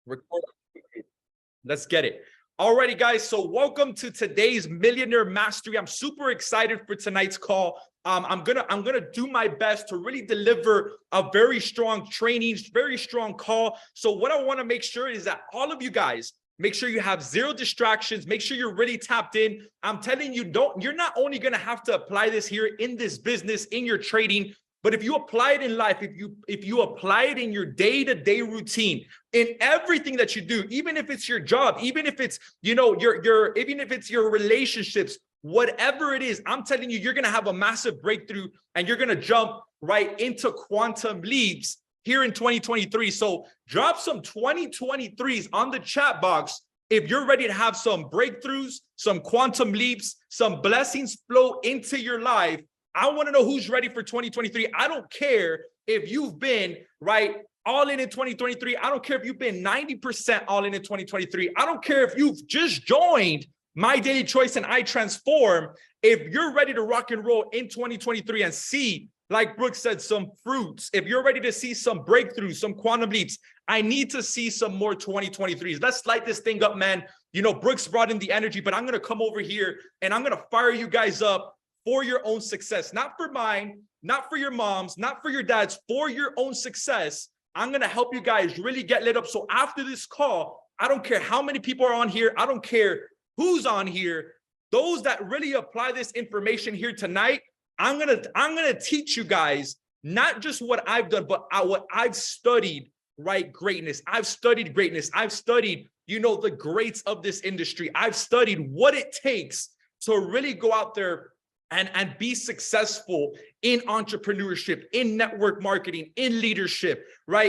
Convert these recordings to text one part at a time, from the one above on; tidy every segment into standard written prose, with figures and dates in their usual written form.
Record. Let's get it. Alrighty, guys. So welcome to today's Millionaire Mastery. I'm super excited for tonight's call. I'm gonna do my best to really deliver a very strong training, very strong call. So what I want to make sure is that all of you guys make sure you have zero distractions. Make sure you're really tapped in. I'm telling you, you're not only gonna have to apply this here in this business, in your trading, but if you apply it in life, if you apply it in your day-to-day routine, in everything that you do, even if it's your job, even if it's, even if it's your relationships, whatever it is, I'm telling you, you're going to have a massive breakthrough and you're going to jump right into quantum leaps here in 2023. So drop some 2023s on the chat box if you're ready to have some breakthroughs, some quantum leaps, some blessings flow into your life. I want to know who's ready for 2023. I don't care if you've been all in 2023. I don't care if you've been 90% all in 2023. I don't care if you've just joined My Daily Choice and I Transform. If you're ready to rock and roll in 2023 and see, like Brooks said, some fruits, if you're ready to see some breakthroughs, some quantum leaps, I need to see some more 2023s. Let's light this thing up, man. Brooks brought in the energy, but I'm going to come over here and I'm going to fire you guys up for your own success, not for mine, not for your moms, not for your dads, for your own success. I'm going to help you guys really get lit up. So after this call, I don't care how many people are on here. I don't care who's on here. Those that really apply this information here tonight, I'm going to teach you guys not just what I've done, but what I've studied, greatness. I've studied greatness. I've studied, the greats of this industry. I've studied what it takes to really go out there and be successful in entrepreneurship, in network marketing, in leadership,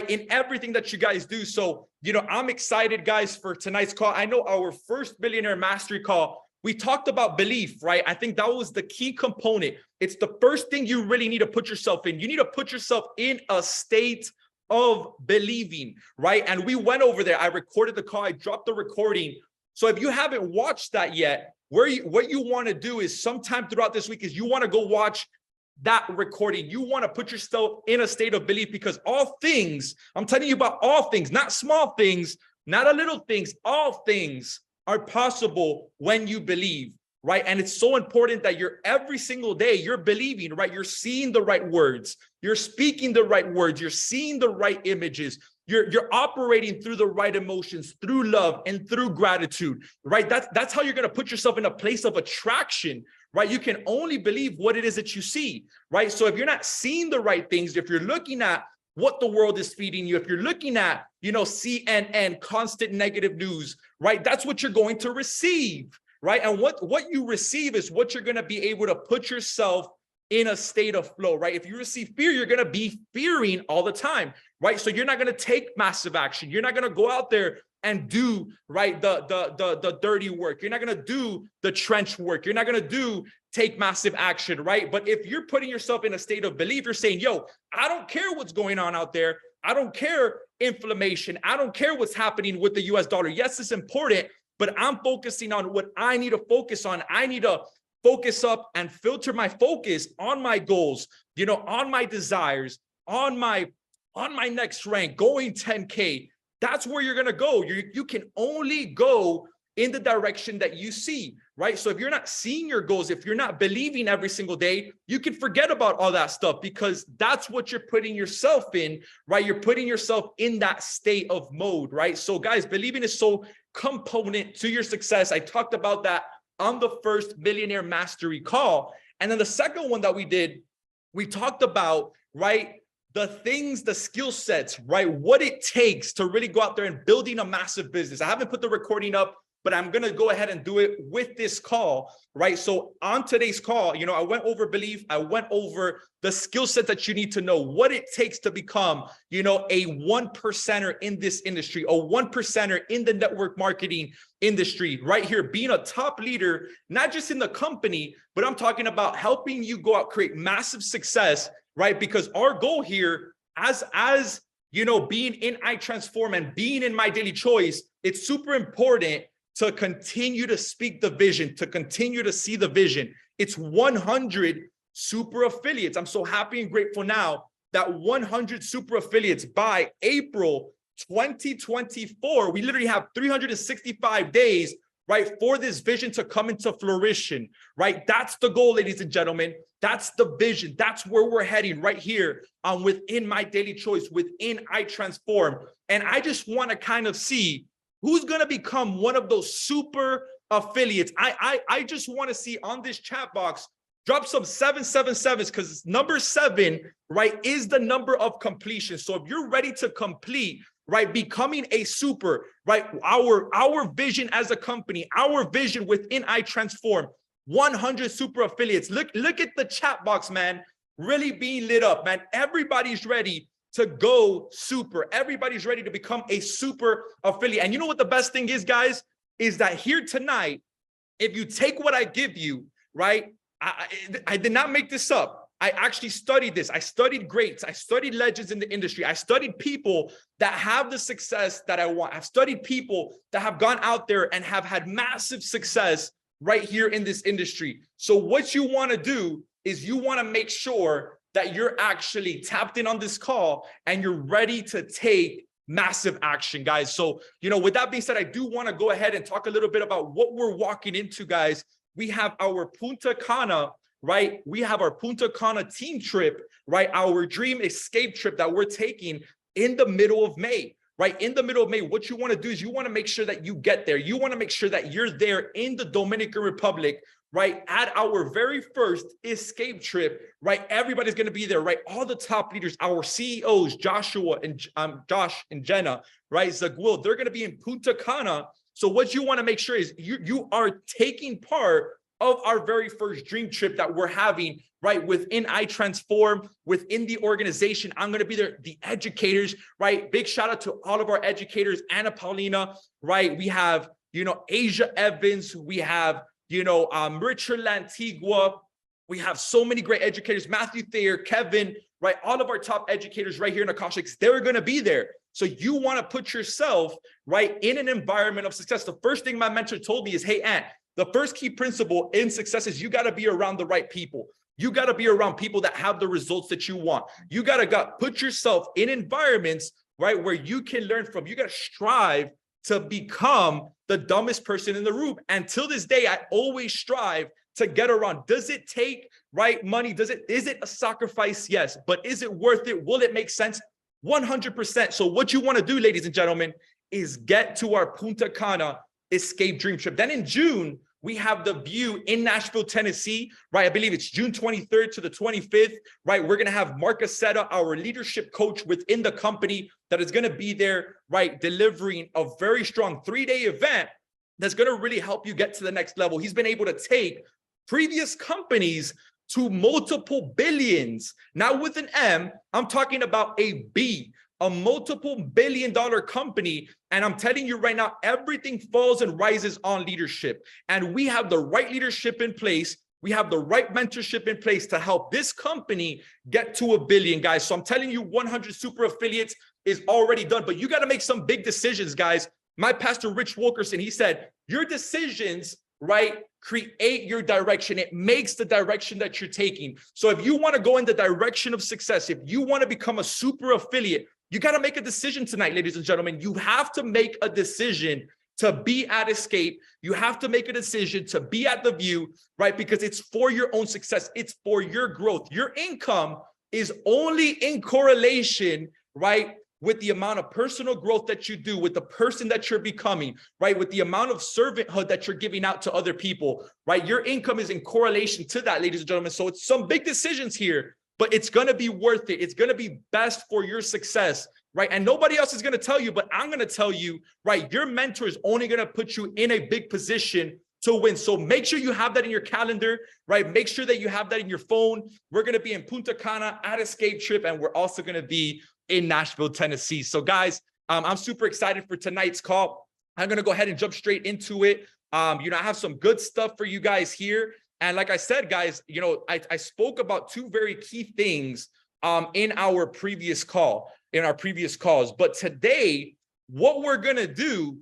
in everything that you guys do. So, I'm excited, guys, for tonight's call. I know our first Billionaire Mastery call, we talked about belief, I think that was the key component. It's the first thing you really need to put yourself in. You need to put yourself in a state of believing, And we went over there. I recorded the call. I dropped the recording. So if you haven't watched that yet, what you want to do is sometime throughout this week is you want to go watch that recording. You want to put yourself in a state of belief, because all things, I'm telling you about all things, not small things, not a little things, all things are possible when you believe, And it's so important that you're every single day, you're believing, You're seeing the right words, you're speaking the right words, you're seeing the right images. You're operating through the right emotions, through love and through gratitude, That's how you're going to put yourself in a place of attraction, You can only believe what it is that you see, So if you're not seeing the right things, if you're looking at what the world is feeding you, if you're looking at, CNN, constant negative news, That's what you're going to receive, And what you receive is what you're going to be able to put yourself in a state of flow, If you receive fear, you're going to be fearing all the time, So you're not going to take massive action. You're not going to go out there and do, the dirty work. You're not going to do the trench work. You're not going to take massive action, But if you're putting yourself in a state of belief, you're saying, yo, I don't care what's going on out there. I don't care inflammation. I don't care what's happening with the US dollar. Yes, it's important, but I'm focusing on what I need to focus on. I need to focus up and filter my focus on my goals, on my desires, on my next rank, going 10K. That's where you're going to go. You can only go in the direction that you see, So if you're not seeing your goals, if you're not believing every single day, you can forget about all that stuff, because that's what you're putting yourself in, You're putting yourself in that state of mode, So guys, believing is so component to your success. I talked about that on the first Millionaire Mastery call. And then the second one that we did, we talked about, the things, the skill sets, what it takes to really go out there and building a massive business. I haven't put the recording up, but I'm going to go ahead and do it with this call, So on today's call, I went over belief. I went over the skill set that you need to know, what it takes to become, a 1%er in this industry, a 1%er in the network marketing industry, here, being a top leader, not just in the company, but I'm talking about helping you go out, create massive success, Because our goal here, as being in I Transform and being in My Daily Choice, it's super important to continue to speak the vision, to continue to see the vision. It's 100 super affiliates. I'm so happy and grateful now that 100 super affiliates by April 2024, we literally have 365 days, right, for this vision to come into fruition, right? That's the goal, ladies and gentlemen. That's the vision. That's where we're heading right here within My Daily Choice, within I Transform. And I just want to kind of see who's going to become one of those super affiliates. I just want to see on this chat box, drop some 777s, because number 7, right, is the number of completion. So if you're ready to complete, right, becoming a super, right, our vision as a company, our vision within I Transform, 100 super affiliates. Look at the chat box, man, really being lit up, man. Everybody's ready to go super. Everybody's ready to become a super affiliate. And you know what the best thing is, guys, is that here tonight, if you take what I give you, right, I did not make this up. I actually studied this. I studied greats. I studied legends in the industry. I studied people that have the success that I want. I've studied people that have gone out there and have had massive success right here in this industry. So what you want to do is you want to make sure that you're actually tapped in on this call and you're ready to take massive action, guys. So, with that being said, I do want to go ahead and talk a little bit about what we're walking into, guys. We have our Punta Cana, right? We have our Punta Cana team trip, right? Our dream escape trip that we're taking in the middle of May, right? In the middle of May, what you want to do is you want to make sure that you get there. You want to make sure that you're there in the Dominican Republic, right? At our very first escape trip, right? Everybody's going to be there, right? All the top leaders, our CEOs, Josh and Jenna, right? Zagwil, they're going to be in Punta Cana. So what you want to make sure is you are taking part of our very first dream trip that we're having, right, within I Transform, within the organization. I'm going to be there, the educators, right? Big shout out to all of our educators, Anna Paulina, right? We have, Asia Evans, we have, Richard Lantigua, we have so many great educators, Matthew Thayer, Kevin, right? All of our top educators right here in Akashics, they're going to be there. So you want to put yourself, right, in an environment of success. The first thing my mentor told me is, hey, Ant, the first key principle in success is you got to be around the right people. You got to be around people that have the results that you want. You got to put yourself in environments, right, where you can learn from. You got to strive to become the dumbest person in the room. And till this day, I always strive to get around. Does it take, right, money? Is it a sacrifice? Yes. But is it worth it? Will it make sense? 100%. So what you want to do, ladies and gentlemen, is get to our Punta Cana escape dream trip. Then in June, we have the View in Nashville, Tennessee, right? I believe it's June 23rd to the 25th, right? We're going to have Mark Aceta, our leadership coach within the company, that is going to be there, right? Delivering a very strong 3-day event that's going to really help you get to the next level. He's been able to take previous companies to multiple billions. Not with an M, I'm talking about a B, a multiple billion-dollar company. And I'm telling you right now, everything falls and rises on leadership. And we have the right leadership in place. We have the right mentorship in place to help this company get to $1 billion, guys. So I'm telling you, 100 super affiliates is already done, but you got to make some big decisions, guys. My pastor, Rich Wilkerson, he said, your decisions, right, create your direction. It makes the direction that you're taking. So if you want to go in the direction of success, if you want to become a super affiliate, you got to make a decision tonight, ladies and gentlemen. You have to make a decision to be at Escape. You have to make a decision to be at the View, right? Because it's for your own success. It's for your growth. Your income is only in correlation, right, with the amount of personal growth that you do, with the person that you're becoming, right? With the amount of servanthood that you're giving out to other people, right? Your income is in correlation to that, ladies and gentlemen. So it's some big decisions here, but it's going to be worth it. It's going to be best for your success, right? And nobody else is going to tell you, but I'm going to tell you, right? Your mentor is only going to put you in a big position to win. So make sure you have that in your calendar, right? Make sure that you have that in your phone. We're going to be in Punta Cana at Escape Trip, and we're also going to be in Nashville, Tennessee. So guys, I'm super excited for tonight's call. I'm going to go ahead and jump straight into it. I have some good stuff for you guys here. And like I said, guys, I spoke about two very key things in our previous calls. But today, what we're going to do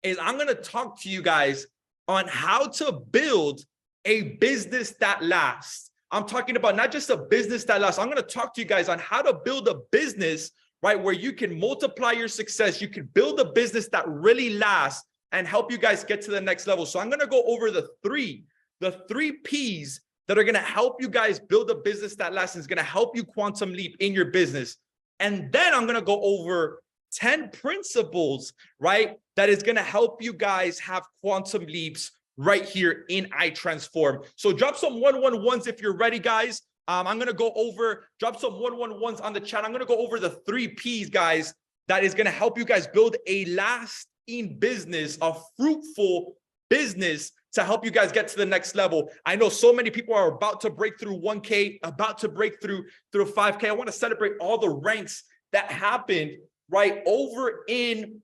is I'm going to talk to you guys on how to build a business that lasts. I'm talking about not just a business that lasts. I'm going to talk to you guys on how to build a business, right? Where you can multiply your success. You can build a business that really lasts and help you guys get to the next level. So I'm going to go over the three P's that are going to help you guys build a business that lasts and is going to help you quantum leap in your business. And then I'm going to go over 10 principles, right? That is going to help you guys have quantum leaps right here in iTransform. So drop some 111s if you're ready, guys. I'm going to go over, drop some 111s on the chat. I'm going to go over the 3 P's, guys, that is going to help you guys build a lasting business, a fruitful business to help you guys get to the next level. I know so many people are about to break through 1K, about to break through 5K. I want to celebrate all the ranks that happened right over in,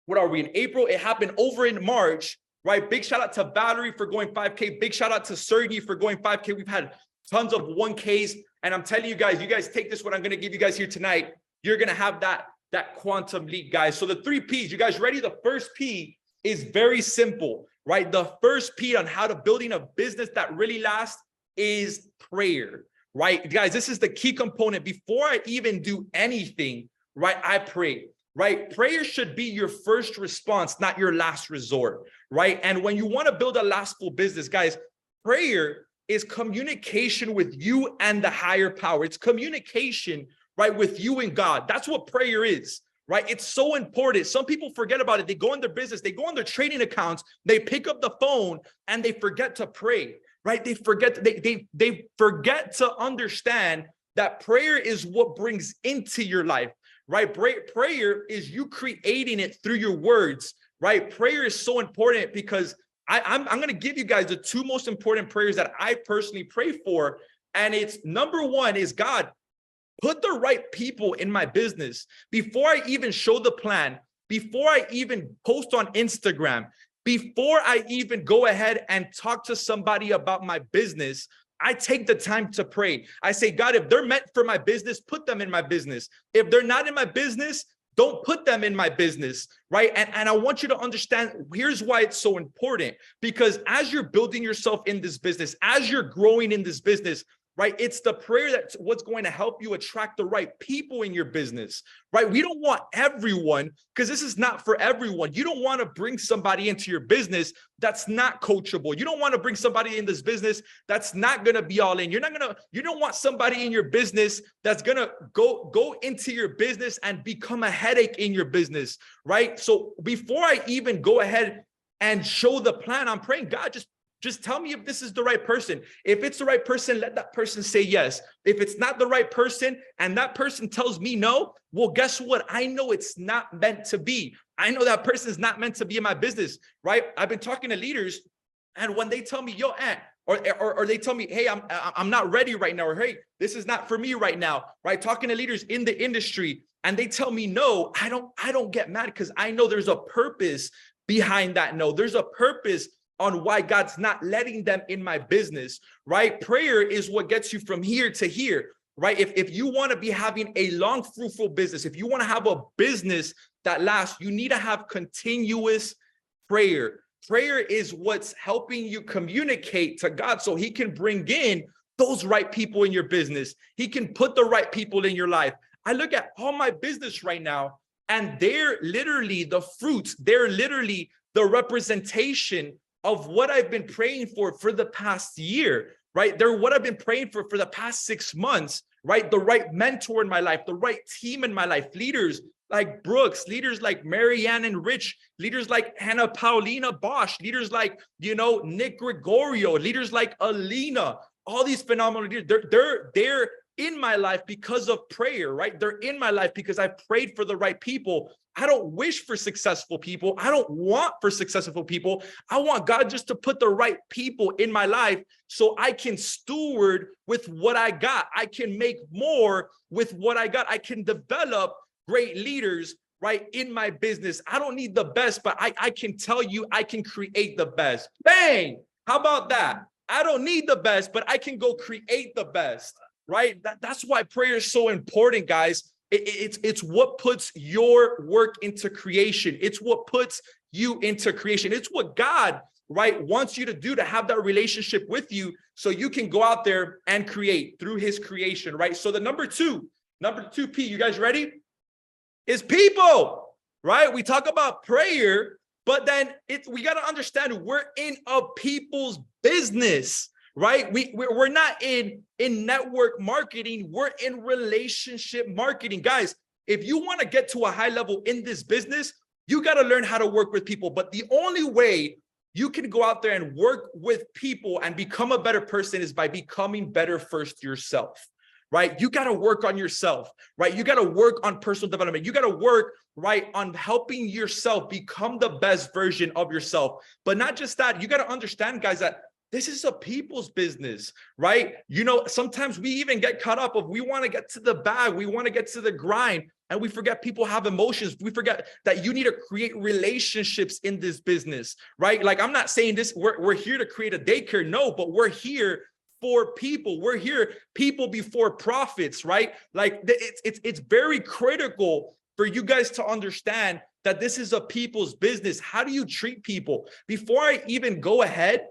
what are we in April? It happened over in March, right? Big shout out to Valerie for going 5K. Big shout out to Sergey for going 5K. We've had tons of 1Ks. And I'm telling you guys take this, what I'm going to give you guys here tonight. You're going to have that quantum leap, guys. So the 3 P's, you guys ready? The first P is very simple, right? The first P on how to building a business that really lasts is prayer, right? Guys, this is the key component. Before I even do anything, right, I pray, right? Prayer should be your first response, not your last resort, right? And when you want to build a lastful business, guys, prayer is communication with you and the higher power. It's communication, right, with you and God. That's what prayer is, right? It's so important. Some people forget about it. They go in their business, they go on their trading accounts, they pick up the phone and they forget to pray, right? They forget, they forget to understand that prayer is what brings into your life, right? Prayer is you creating it through your words, right? Prayer is so important because I'm going to give you guys the 2 most important prayers that I personally pray for. And it's number 1 is, God, put the right people in my business. Before I even show the plan, before I even post on Instagram, before I even go ahead and talk to somebody about my business, I take the time to pray. I say, God, if they're meant for my business, put them in my business. If they're not in my business, don't put them in my business, right? And I want you to understand, here's why it's so important. Because as you're building yourself in this business, as you're growing in this business, right? It's the prayer that's what's going to help you attract the right people in your business, right? We don't want everyone, because this is not for everyone. You don't want to bring somebody into your business that's not coachable. You don't want to bring somebody in this business that's not going to be all in. You don't want somebody in your business that's going to go into your business and become a headache in your business, right? So before I even go ahead and show the plan, I'm praying, God, just tell me if this is the right person. If it's the right person, let that person say yes. If it's not the right person and that person tells me no, well, guess what? I know it's not meant to be. I know that person is not meant to be in my business, right? I've been talking to leaders, and when they tell me, yo, or they tell me, hey, I'm not ready right now, or hey, this is not for me right now, right? Talking to leaders in the industry, and they tell me no, I don't get mad, because I know there's a purpose behind that no. There's a purpose on why God's not letting them in my business, right? Prayer is what gets you from here to here, right? If you want to be having a long, fruitful business, if you want to have a business that lasts, you need to have continuous prayer. Prayer is what's helping you communicate to God so he can bring in those right people in your business. He can put the right people in your life. I look at all my business right now, and they're literally the fruits. They're literally the representation of what I've been praying for the past year, right? They're what I've been praying for the past 6 months, right? The right mentor in my life, the right team in my life, leaders like Brooks, leaders like Marianne and Rich, leaders like Hannah Paulina Bosch, leaders like, Nick Gregorio, leaders like Alina, all these phenomenal leaders. They're in my life because of prayer, right? They're in my life because I prayed for the right people. I don't wish for successful people. I don't want for successful people. I want God just to put the right people in my life so I can steward with what I got. I can make more with what I got. I can develop great leaders, right, in my business. I don't need the best, but I can tell you I can create the best. Bang! How about that? I don't need the best, but I can go create the best, right? That's why prayer is so important, guys. It's what puts your work into creation. It's what puts you into creation. It's what God, right, wants you to do, to have that relationship with you so you can go out there and create through his creation, right? So the number two P, you guys ready? is people, right? We talk about prayer, but then we got to understand we're in a people's business, right? We're not in network marketing. We're in relationship marketing. Guys, if you want to get to a high level in this business, you got to learn how to work with people. But the only way you can go out there and work with people and become a better person is by becoming better first yourself, right? You got to work on yourself, right? You got to work on personal development. You got to work, right, on helping yourself become the best version of yourself. But not just that, you got to understand, guys, that this is a people's business, right? You know, sometimes we even get caught up of we want to get to the bag, we want to get to the grind, and we forget people have emotions. We forget that you need to create relationships in this business, right? Like, I'm not saying this, we're here to create a daycare, no, but we're here for people. We're here, people before profits, right? Like, it's very critical for you guys to understand that this is a people's business. How do you treat people? Before I even go ahead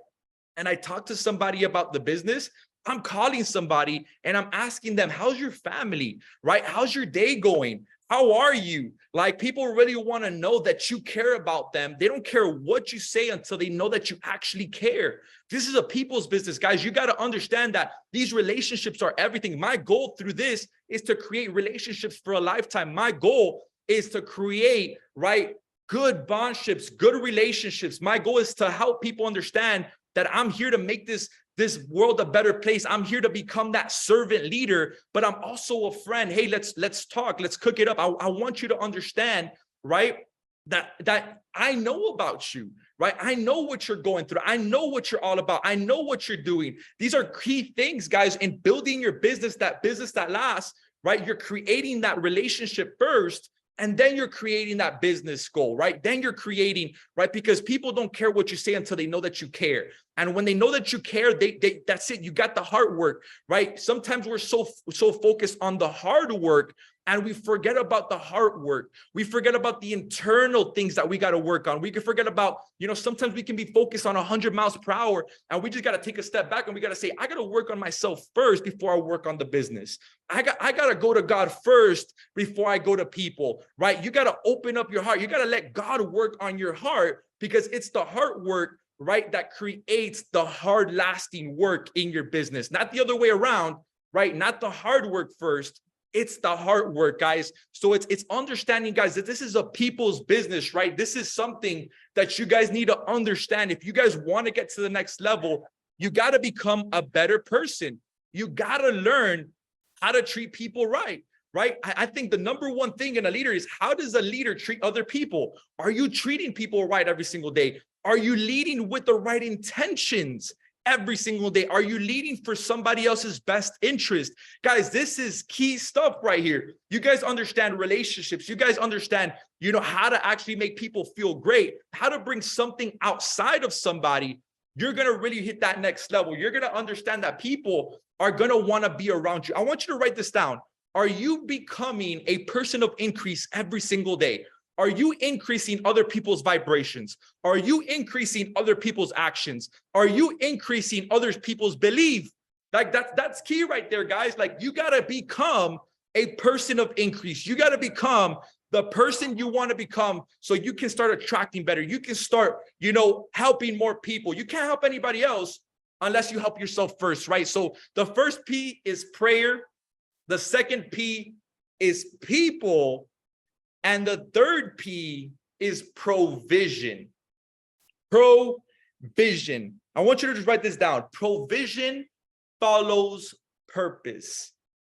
and I talk to somebody about the business, I'm calling somebody and I'm asking them, how's your family, right? How's your day going? How are you? Like, people really want to know that you care about them. They don't care what you say until they know that you actually care. This is a people's business, guys. You got to understand that these relationships are everything. My goal through this is to create relationships for a lifetime. My goal is to create, right, good bondships, good relationships. My goal is to help people understand that I'm here to make this world a better place. I'm here to become that servant leader, but I'm also a friend. Hey, let's talk. Let's cook it up. I want you to understand, right, that I know about you, right? I know what you're going through. I know what you're all about. I know what you're doing. These are key things, guys, in building your business that lasts, right? You're creating that relationship first, and then you're creating that business goal, right? Then you're creating, right? Because people don't care what you say until they know that you care. And when they know that you care, that's it. You got the hard work, right? Sometimes we're so focused on the hard work and we forget about the hard work. We forget about the internal things that we got to work on. We can forget about, you know, sometimes we can be focused on 100 miles per hour and we just got to take a step back and we got to say, I got to work on myself first before I work on the business. I got to go to God first before I go to people, right? You got to open up your heart. You got to let God work on your heart, because it's the heart work, right, that creates the hard lasting work in your business, not the other way around, right? Not the hard work first. It's the hard work, guys. So it's understanding, guys, that this is a people's business, right? This is something that you guys need to understand. If you guys want to get to the next level, you got to become a better person. You got to learn how to treat people right, right? I think the number one thing in a leader is, how does a leader treat other people? Are you treating people right every single day? Are you leading with the right intentions every single day? Are you leading for somebody else's best interest? Guys, this is key stuff right here. You guys understand relationships. You guys understand, you know, how to actually make people feel great, how to bring something outside of somebody. You're going to really hit that next level. You're going to understand that people are going to want to be around you. I want you to write this down. Are you becoming a person of increase every single day? Are you increasing other people's vibrations? Are you increasing other people's actions? Are you increasing other people's belief? Like, that's key right there, guys. Like, you got to become a person of increase. You got to become the person you want to become so you can start attracting better. You can start, you know, helping more people. You can't help anybody else unless you help yourself first, right? So the first P is prayer. The second P is people. And the third P is provision. Provision. I want you to just write this down. Provision follows purpose.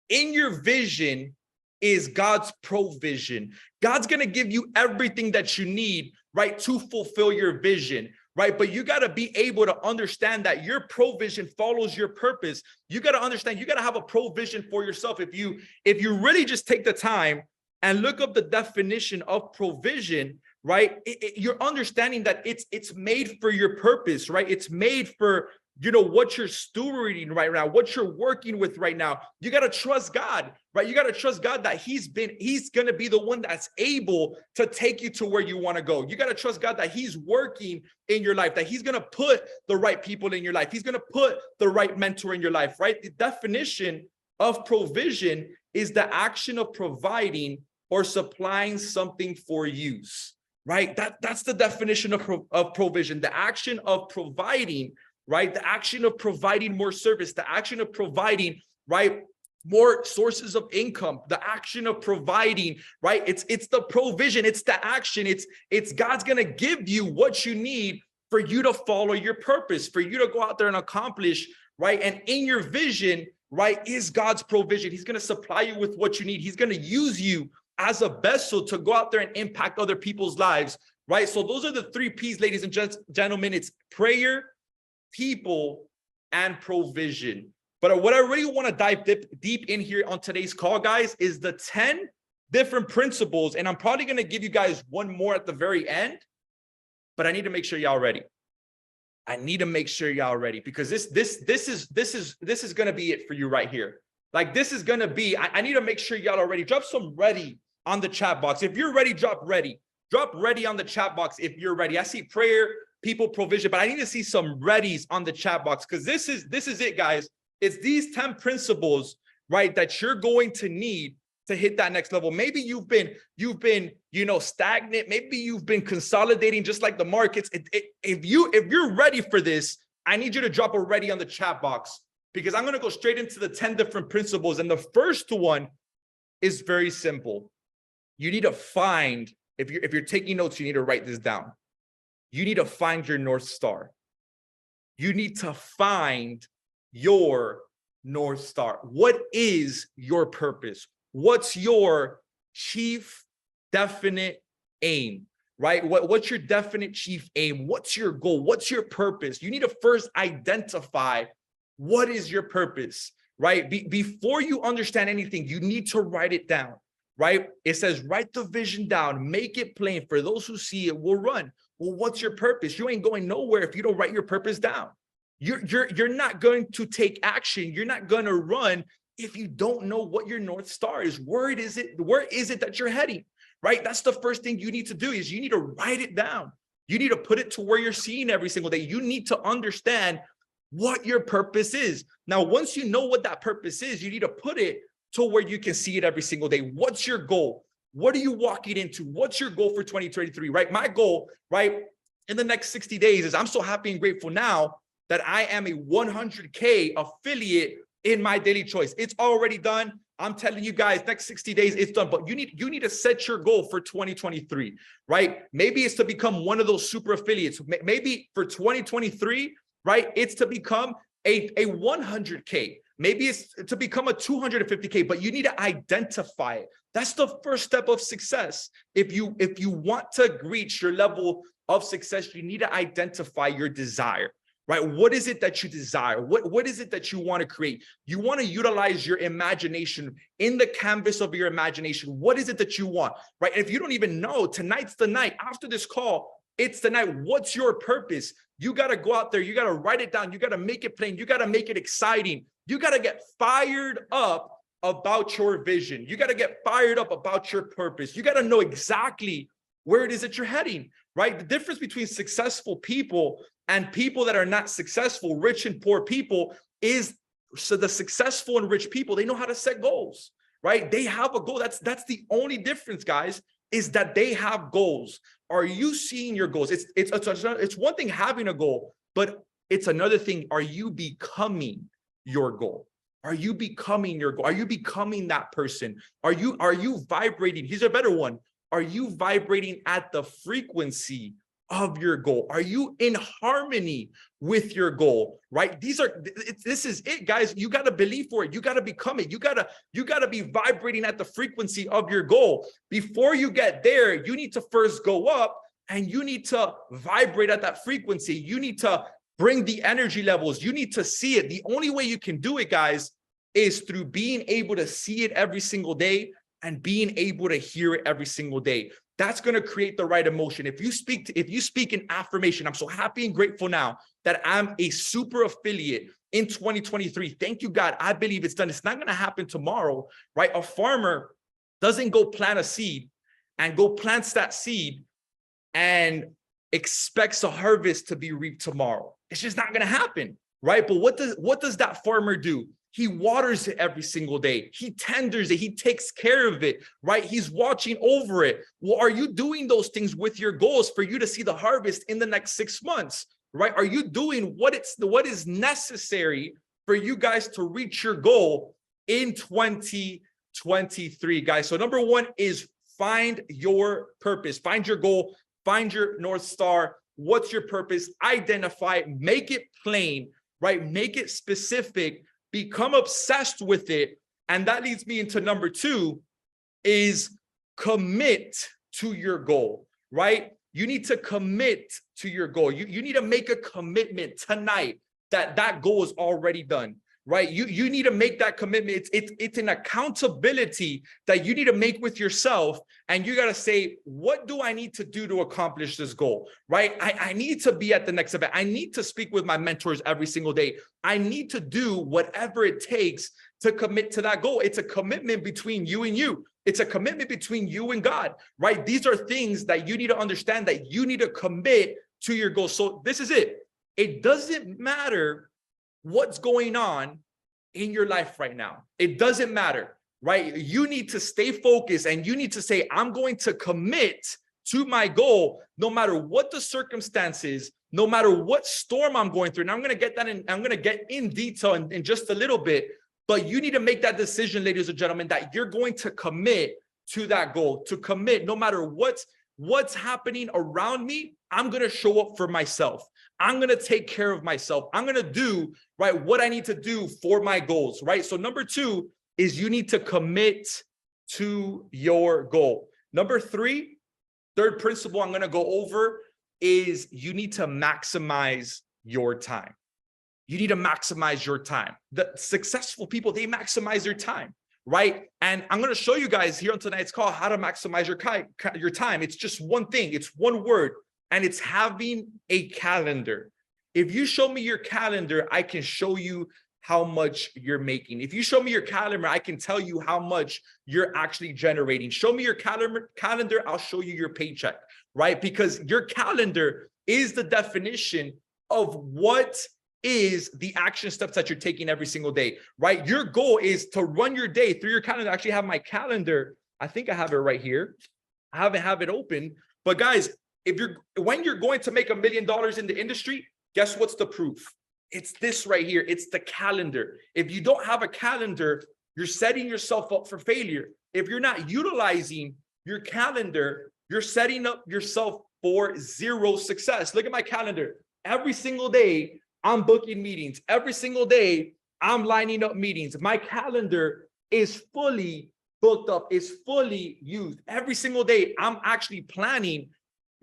In your vision is God's provision. God's going to give you everything that you need, right, to fulfill your vision, right? But you got to be able to understand that your provision follows your purpose. You got to understand, you got to have a provision for yourself. If you really just take the time and look up the definition of provision, right? You're understanding that it's made for your purpose, right? It's made for, you know, what you're stewarding right now, what you're working with right now. You got to trust God, right? You got to trust God that he's going to be the one that's able to take you to where you want to go. You got to trust God that he's working in your life, that he's going to put the right people in your life. He's going to put the right mentor in your life, right? The definition of provision is the action of providing or supplying something for use, right? That's the definition of provision, the action of providing, right? The action of providing more service, the action of providing, right, more sources of income, the action of providing, right? It's the provision, it's the action, it's God's gonna give you what you need for you to follow your purpose, for you to go out there and accomplish, right? And in your vision, right, is God's provision. He's gonna supply you with what you need. He's gonna use you as a vessel to go out there and impact other people's lives, right? So those are the 3 P's, ladies and gentlemen. It's prayer, people, and provision. But what I really want to dive deep in here on today's call, guys, is the 10 different principles. And I'm probably going to give you guys one more at the very end, but I need to make sure y'all ready. I need to make sure y'all ready, because this is going to be it for you right here. Like, this is going to be, I need to make sure y'all are ready. Drop some ready on the chat box. If you're ready, drop ready. Drop ready on the chat box if you're ready. I see prayer, people, provision, but I need to see some readies on the chat box, because this is it, guys. It's these 10 principles, right, that you're going to need to hit that next level. Maybe you've been, stagnant. Maybe you've been consolidating just like the markets. If you're ready for this, I need you to drop a ready on the chat box, because I'm going to go straight into the 10 different principles. And the first one is very simple. You need to find, if you're taking notes, you need to write this down. You need to find your North Star. You need to find your North Star. What is your purpose? What's your chief definite aim, right? What's your definite chief aim? What's your goal? What's your purpose? You need to first identify what is your purpose, right? Before you understand anything, you need to write it down, right? It says, write the vision down, make it plain. For those who see it will run. Well, what's your purpose? You ain't going nowhere if you don't write your purpose down. You're not going to take action. You're not going to run if you don't know what your North Star is. Where is it that you're heading, right? That's the first thing you need to do, is you need to write it down. You need to put it to where you're seeing every single day. You need to understand what your purpose is. Now, once you know what that purpose is, you need to put it to where you can see it every single day. What's your goal? What are you walking into? What's your goal for 2023, right? My goal, right, in the next 60 days is, I'm so happy and grateful now that I am a 100K affiliate in my daily choice. It's already done. I'm telling you guys, next 60 days, it's done. But you need to set your goal for 2023, right? Maybe it's to become one of those super affiliates. Maybe for 2023, right, it's to become a 100K. Maybe it's to become a 250K, but you need to identify it. That's the first step of success. If you want to reach your level of success, you need to identify your desire. Right? What is it that you desire? What is it that you want to create? You want to utilize your imagination in the canvas of your imagination. What is it that you want? Right? And if you don't even know, tonight's the night. After this call, it's the night. What's your purpose? You got to go out there. You got to write it down. You got to make it plain. You got to make it exciting. You got to get fired up about your vision. You got to get fired up about your purpose. You got to know exactly where it is that you're heading, right? The difference between successful people and people that are not successful, rich and poor people, is so the successful and rich people, they know how to set goals, right? They have a goal. That's the only difference, guys, is that they have goals. Are you seeing your goals? It's one thing having a goal, but it's another thing. Are you becoming your goal? Are you becoming your goal? Are you becoming that person? Are you vibrating? Here's a better one. Are you vibrating at the frequency of your goal? Are you in harmony with your goal, right? This is it, guys. You got to believe for it. You got to become it. You got to be vibrating at the frequency of your goal. Before you get there, you need to first go up, and you need to vibrate at that frequency. You need to bring the energy levels. You need to see it. The only way you can do it, guys, is through being able to see it every single day and being able to hear it every single day. That's going to create the right emotion. If you speak in affirmation, I'm so happy and grateful now that I'm a super affiliate in 2023. Thank you, God. I believe it's done. It's not going to happen tomorrow, right? A farmer doesn't go plant a seed and go plants that seed and expects a harvest to be reaped tomorrow. It's just not going to happen, right? But what does that farmer do? He waters it every single day. He tenders it. He takes care of it, right? He's watching over it. Well, are you doing those things with your goals for you to see the harvest in the next 6 months, right? Are you doing what is necessary for you guys to reach your goal in 2023, guys? So number one is find your purpose, find your goal, find your North Star. What's your purpose? Identify it, make it plain, right? Make it specific. Become obsessed with it. And that leads me into number two is commit to your goal, right? You need to commit to your goal. You need to make a commitment tonight that that goal is already done, right? You need to make that commitment. It's an accountability that you need to make with yourself. And you got to say, what do I need to do to accomplish this goal, right? I need to be at the next event. I need to speak with my mentors every single day. I need to do whatever it takes to commit to that goal. It's a commitment between you and you. It's a commitment between you and God, right? These are things that you need to understand, that you need to commit to your goal. So this is it. It doesn't matter what's going on in your life right now. It doesn't matter, right? You need to stay focused and you need to say, I'm going to commit to my goal, no matter what the circumstances, no matter what storm I'm going through. And I'm going to get that in, I'm going to get in detail in just a little bit, but you need to make that decision, ladies and gentlemen, that you're going to commit to that goal, to commit no matter what's happening around me. I'm going to show up for myself. I'm going to take care of myself. I'm going to do, right, what I need to do for my goals, right? So number two is you need to commit to your goal. Number three, third principle I'm going to go over is you need to maximize your time. You need to maximize your time. The successful people, they maximize their time, right? And I'm going to show you guys here on tonight's call how to maximize your time. It's just one thing. It's one word. And it's having a calendar. If you show me your calendar, I can show you how much you're making. If you show me your calendar, I can tell you how much you're actually generating. Show me your calendar, I'll show you your paycheck, right? Because your calendar is the definition of what is the action steps that you're taking every single day, right? Your goal is to run your day through your calendar. I actually have my calendar. I think I have it right here. I haven't have it open, but guys, when you're going to make $1 million in the industry, guess what's the proof? It's this right here. It's the calendar. If you don't have a calendar, you're setting yourself up for failure. If you're not utilizing your calendar, you're setting up yourself for zero success. Look at my calendar. Every single day, I'm booking meetings. Every single day, I'm lining up meetings. My calendar is fully booked up, is fully used. Every single day, I'm actually planning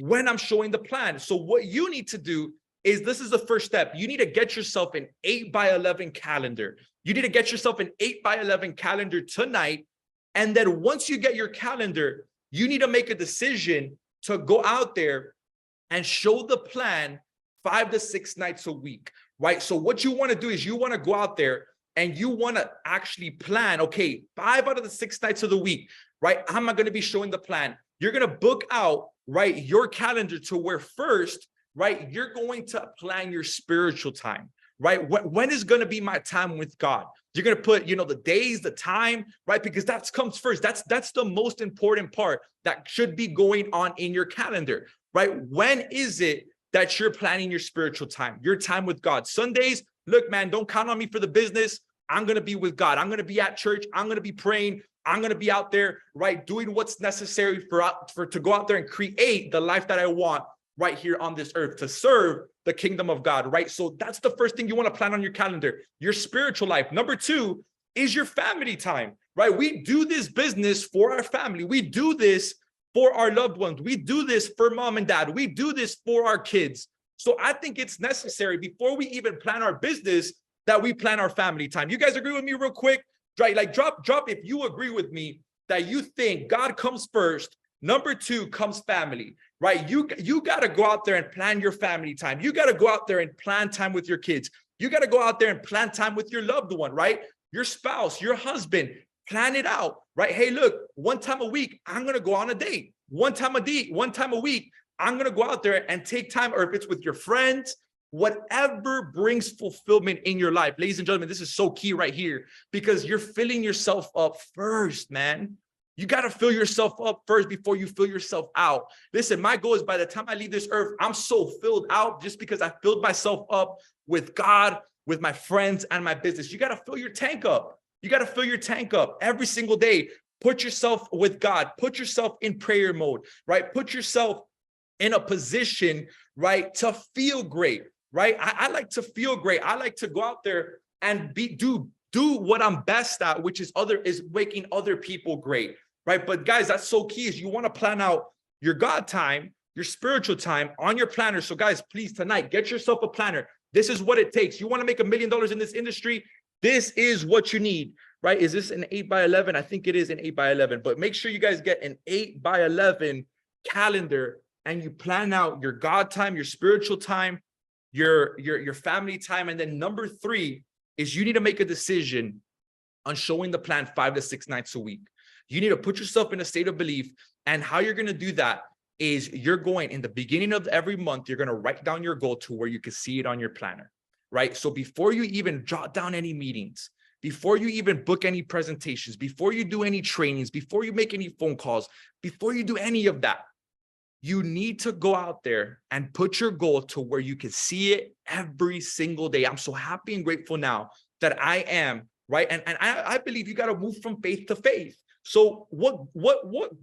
when I'm showing the plan. So what you need to do is, this is the first step. You need to get yourself an 8x11 calendar. You need to get yourself an 8x11 calendar tonight. And then once you get your calendar, you need to make a decision to go out there and show the plan 5 to 6 nights a week, right? So what you want to do is you want to go out there and you want to actually plan, okay, 5 out of the 6 nights of the week, right? I'm not going to be showing the plan. You're going to book out, right, your calendar to where first, right, you're going to plan your spiritual time, right? When is going to be my time with God? You're going to put, the days, the time, right? Because that comes first. That's the most important part that should be going on in your calendar, right? When is it that you're planning your spiritual time, your time with God? Sundays, look, man, don't count on me for the business. I'm going to be with God. I'm going to be at church. I'm going to be praying. I'm going to be out there, right, doing what's necessary to go out there and create the life that I want right here on this earth, to serve the kingdom of God, right? So that's the first thing you want to plan on your calendar, your spiritual life. Number two is your family time, right? We do this business for our family. We do this for our loved ones. We do this for mom and dad. We do this for our kids. So I think it's necessary before we even plan our business that we plan our family time. You guys agree with me real quick? Right? Like drop if you agree with me that you think God comes first. Number two comes family, right? You got to go out there and plan your family time. You got to go out there and plan time with your kids. You got to go out there and plan time with your loved one, right? Your spouse, your husband, plan it out, right? Hey, look, one time a week, I'm going to go on a date. One time a week, I'm going to go out there and take time, or if it's with your friends, whatever brings fulfillment in your life. Ladies and gentlemen, this is so key right here, because you're filling yourself up first, man. You got to fill yourself up first before you fill yourself out. Listen, my goal is by the time I leave this earth, I'm so filled out just because I filled myself up with God, with my friends, and my business. You got to fill your tank up. You got to fill your tank up every single day. Put yourself with God. Put yourself in prayer mode, right? Put yourself in a position, right, to feel great, right? I like to feel great. I like to go out there and do what I'm best at, which is making other people great. Right. But guys, that's so key, is you want to plan out your God time, your spiritual time on your planner. So guys, please tonight, get yourself a planner. This is what it takes. You want to make $1 million in this industry. This is what you need, right? Is this an 8x11? I think it is an 8x11, but make sure you guys get an 8x11 calendar and you plan out your God time, your spiritual time, your family time. And then number 3 is you need to make a decision on showing the plan 5 to 6 nights a week. You need to put yourself in a state of belief. And how you're going to do that is you're going in the beginning of every month, you're going to write down your goal to where you can see it on your planner, right? So before you even jot down any meetings, before you even book any presentations, before you do any trainings, before you make any phone calls, before you do any of that, you need to go out there and put your goal to where you can see it every single day. I'm so happy and grateful now that I am, right? And I believe you got to move from faith to faith. So what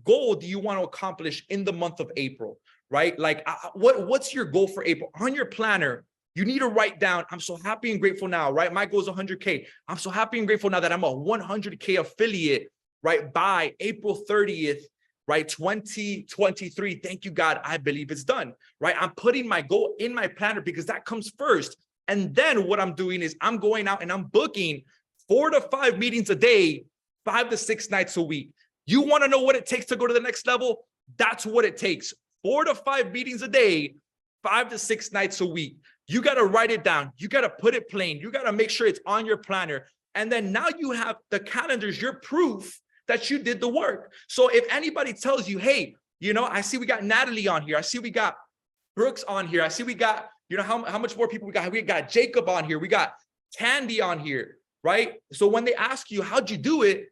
goal do you want to accomplish in the month of April, right? Like what's your goal for April? On your planner, you need to write down, I'm so happy and grateful now, right? My goal is 100K. I'm so happy and grateful now that I'm a 100K affiliate, right? By April 30th, right? 2023. Thank you, God. I believe it's done, right? I'm putting my goal in my planner because that comes first. And then what I'm doing is I'm going out and I'm booking 4 to 5 meetings a day, 5 to 6 nights a week. You want to know what it takes to go to the next level? That's what it takes. 4 to 5 meetings a day, 5 to 6 nights a week. You got to write it down. You got to put it plain. You got to make sure it's on your planner. And then now you have the calendars, your proof that you did the work. So if anybody tells you, hey, you know, I see we got Natalie on here. I see we got Brooks on here. I see we got, you know, how much more people we got? We got Jacob on here. We got Tandy on here, right? So when they ask you, how'd you do it?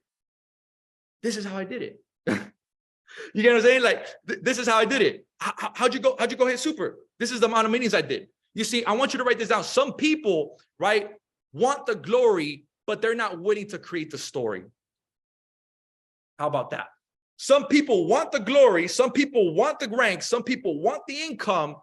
This is how I did it. You get what I'm saying? Like, this is how I did it. How'd you go hit super? This is the amount of meetings I did. You see, I want you to write this down. Some people, right, want the glory, but they're not willing to create the story. How about that? Some people want the glory. Some people want the rank. Some people want the income,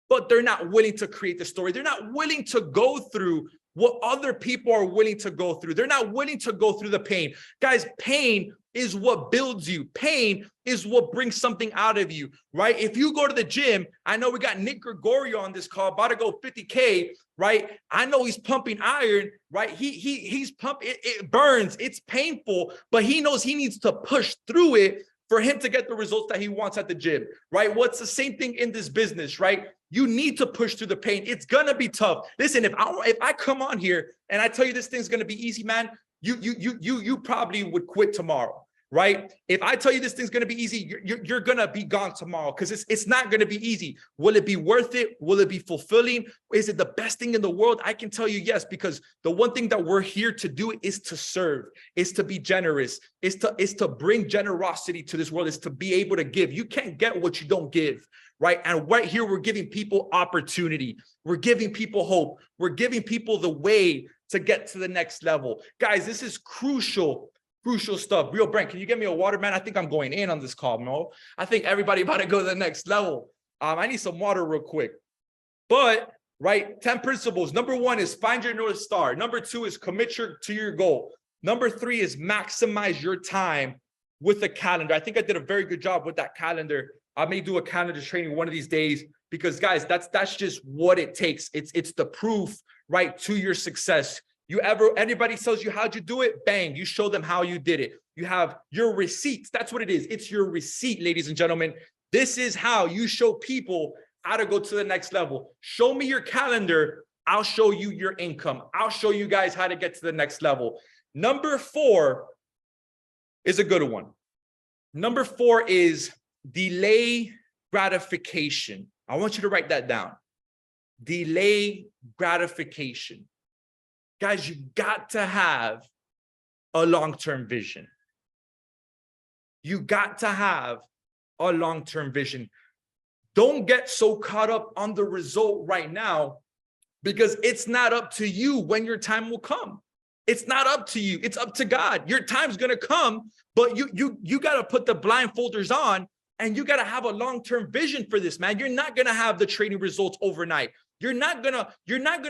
but they're not willing to create the story. They're not willing to go through what other people are willing to go through. They're not willing to go through the pain. Guys, pain is what builds you. Pain is what brings something out of you, right? If you go to the gym, I know we got Nick Gregorio on this call, about to go 50K, right? I know he's pumping iron, right? He's pumping, it burns, it's painful, but he knows he needs to push through it for him to get the results that he wants at the gym, right? What's the same thing in this business, right? You need to push through the pain. It's gonna be tough. Listen, if I come on here and I tell you this thing's gonna be easy, man, you probably would quit tomorrow, right? If I tell you this thing's gonna be easy, you're gonna be gone tomorrow because it's not gonna be easy. Will it be worth it? Will it be fulfilling? Is it the best thing in the world? I can tell you yes, because the one thing that we're here to do is to serve, is to be generous, is to bring generosity to this world, is to be able to give. You can't get what you don't give. Right. And right here, we're giving people opportunity. We're giving people hope. We're giving people the way to get to the next level. Guys, this is crucial stuff. Real Brent, can you get me a water, man? I think I'm going in on this call, Mo. I think everybody about to go to the next level. I need some water real quick. But, right, 10 principles. Number 1 is find your North Star. Number 2 is commit to your goal. Number 3 is maximize your time with the calendar. I think I did a very good job with that calendar. I may do a calendar training one of these days because, guys, that's just what it takes. It's the proof, right, to your success. Anybody tells you how'd you do it, bang, you show them how you did it. You have your receipts. That's what it is. It's your receipt, ladies and gentlemen. This is how you show people how to go to the next level. Show me your calendar. I'll show you your income. I'll show you guys how to get to the next level. Number 4 is a good one. Number 4 is delay gratification. I want you to write that down. delay gratification. Guys, you got to have a long-term vision. You got to have a long-term vision. Don't get so caught up on the result right now, because it's not up to you when your time will come. It's not up to you. It's up to God. Your time's going to come, but you got to put the blindfolders on, and you got to have a long-term vision for this, man. You're not going to have the trading results overnight. You're not going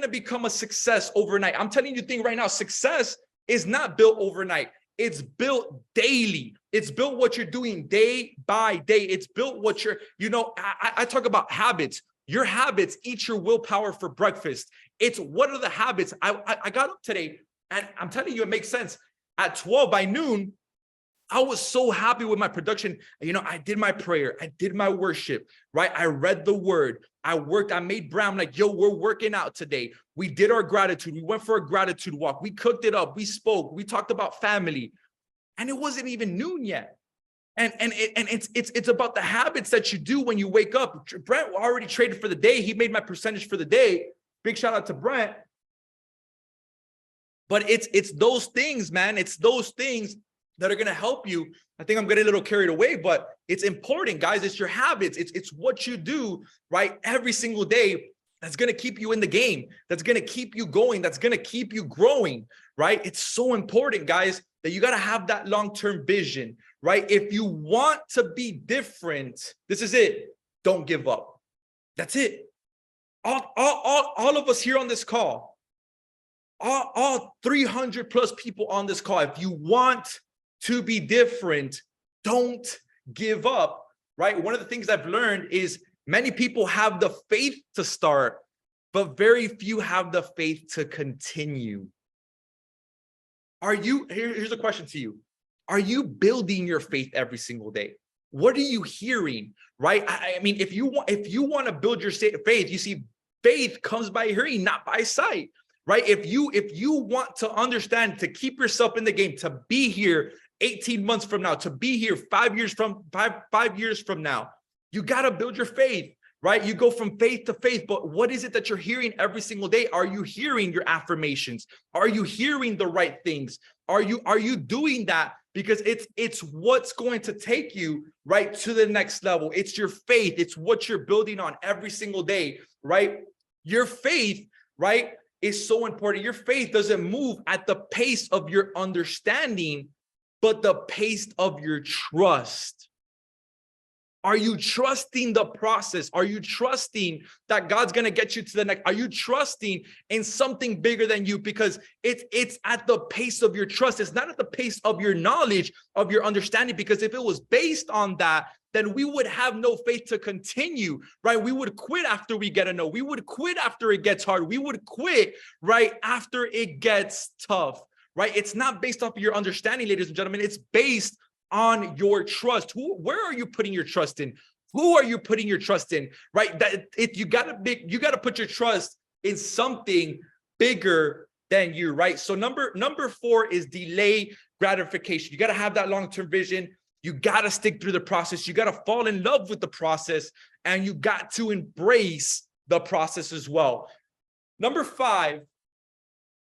to become a success overnight. I'm telling you the thing right now, success is not built overnight. It's built daily. It's built what you're doing day by day. It's built what you're, I talk about habits. Your habits eat your willpower for breakfast. It's what are the habits? I got up today, and I'm telling you, it makes sense. At 12 by noon, I was so happy with my production. I did my prayer. I did my worship, right? I read the word. I worked. I made brown. I'm like, yo, we're working out today. We did our gratitude. We went for a gratitude walk. We cooked it up. We spoke. We talked about family. And it wasn't even noon yet. And it's about the habits that you do when you wake up. Brent already traded for the day. He made my percentage for the day. Big shout out to Brent. But it's those things, man. It's those things that are going to help you. I think I'm getting a little carried away, but it's important, guys. It's your habits. It's what you do, right, every single day that's going to keep you in the game, that's going to keep you going, that's going to keep you growing, right? It's so important, guys, that you got to have that long-term vision, right? If you want to be different, this is it. Don't give up. That's it. All of us here on this call, all 300 plus people on this call, if you want to be different, don't give up, right? One of the things I've learned is many people have the faith to start, but very few have the faith to continue. Here's a question to you. Are you building your faith every single day? What are you hearing, right? I mean, if you want to build your faith, you see, faith comes by hearing, not by sight, right? If you want to understand, to keep yourself in the game, to be here 18 months from now, to be here 5 years from now, you got to build your faith, right? You go from faith to faith, but what is it that you're hearing every single day? Are you hearing your affirmations? Are you hearing the right things? Are you doing that? Because it's what's going to take you right to the next level. It's your faith. It's what you're building on every single day, right? Your faith, right, is so important. Your faith doesn't move at the pace of your understanding, but the pace of your trust. Are you trusting the process? Are you trusting that God's going to get you to the next? Are you trusting in something bigger than you? Because it's at the pace of your trust. It's not at the pace of your knowledge, of your understanding. Because if it was based on that, then we would have no faith to continue, right? We would quit after we get a no. We would quit after it gets hard. We would quit, right, after it gets tough. Right? It's not based off of your understanding, ladies and gentlemen. It's based on your trust. Where are you putting your trust in? Who are you putting your trust in? Right? You gotta put your trust in something bigger than you, right? So number 4 is delay gratification. You gotta have that long-term vision. You gotta stick through the process. You gotta fall in love with the process, and you got to embrace the process as well. Number 5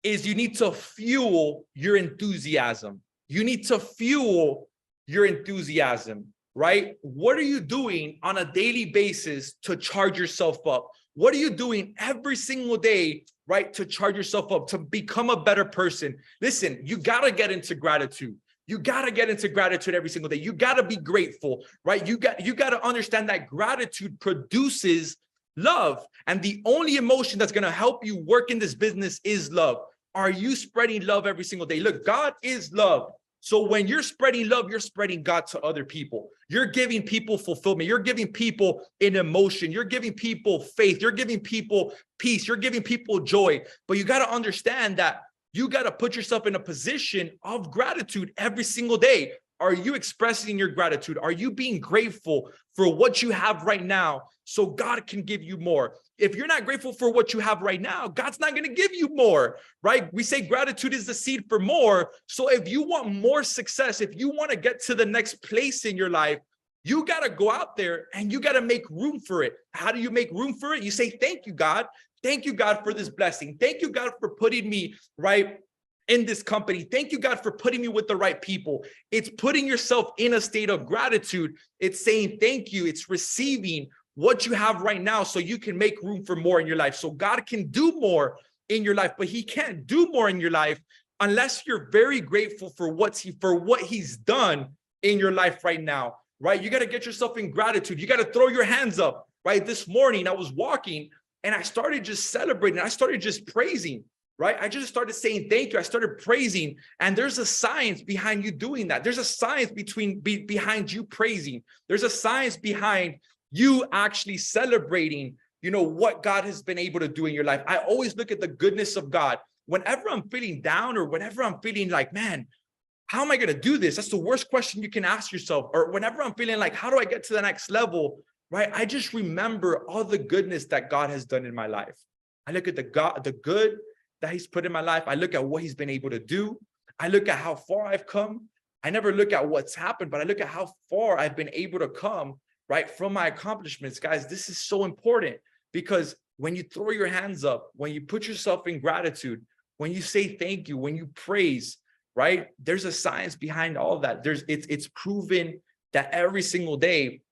is you need to fuel your enthusiasm. You need to fuel your enthusiasm, right? What are you doing on a daily basis to charge yourself up? What are you doing every single day, right, to charge yourself up, to become a better person? Listen, you got to get into gratitude. You got to get into gratitude every single day. You got to be grateful, right? You got to understand that gratitude produces love. And the only emotion that's going to help you work in this business is love. Are you spreading love every single day? Look, God is love. So when you're spreading love, you're spreading God to other people. You're giving people fulfillment. You're giving people an emotion. You're giving people faith. You're giving people peace. You're giving people joy. But you got to understand that you got to put yourself in a position of gratitude every single day. Are you expressing your gratitude? Are you being grateful for what you have right now so God can give you more? If you're not grateful for what you have right now, God's not going to give you more, right? We say gratitude is the seed for more. So if you want more success, if you want to get to the next place in your life, You got to go out there and you got to make room for it. How do you make room for it? You say, thank you, God. Thank you, God, for this blessing. Thank you, God, for putting me right in this company. Thank you, God, for putting me with the right people. It's putting yourself in a state of gratitude. It's saying thank you. It's receiving what you have right now so you can make room for more in your life. So God can do more in your life, but he can't do more in your life unless you're very grateful for what he's done in your life right now, right? You got to get yourself in gratitude. You got to throw your hands up, right? This morning I was walking and I started just celebrating. I started just praising, right? I just started saying thank you. I started praising, and there's a science behind you doing that. There's a science behind you praising. There's a science behind you actually celebrating, what God has been able to do in your life. I always look at the goodness of God. Whenever I'm feeling down or whenever I'm feeling like, man, how am I going to do this? That's the worst question you can ask yourself. Or whenever I'm feeling like, how do I get to the next level? Right? I just remember all the goodness that God has done in my life. I look at the good that he's put in my life. I look at what he's been able to do. I look at how far I've come. I never look at what's happened, but I look at how far I've been able to come, right, from my accomplishments. Guys, this is so important, because when you throw your hands up, when you put yourself in gratitude, when you say thank you, when you praise, right, there's a science behind all of that. It's proven that every single day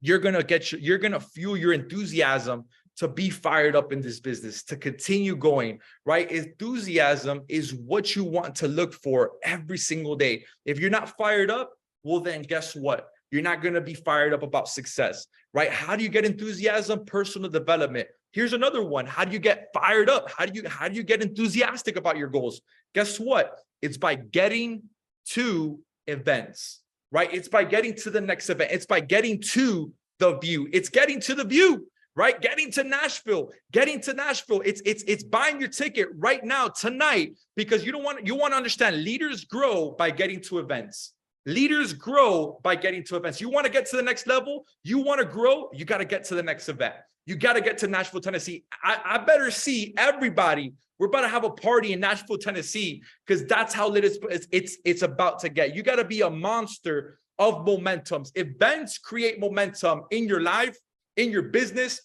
you're gonna fuel your enthusiasm to be fired up in this business, to continue going, right? Enthusiasm is what you want to look for every single day. If you're not fired up, well, then guess what? You're not going to be fired up about success, right? How do you get enthusiasm? Personal development. Here's another one. How do you get fired up? How do you get enthusiastic about your goals? Guess what? It's by getting to events, right? It's by getting to the next event. It's by getting to the view. It's getting to the view, right? Getting to Nashville. It's buying your ticket right now, tonight, because you want to understand, leaders grow by getting to events. Leaders grow by getting to events. You want to get to the next level? You want to grow? You got to get to the next event. You got to get to Nashville, Tennessee. I better see everybody. We're about to have a party in Nashville, Tennessee, because that's how lit it's about to get. You got to be a monster of momentums. Events create momentum in your life, in your business,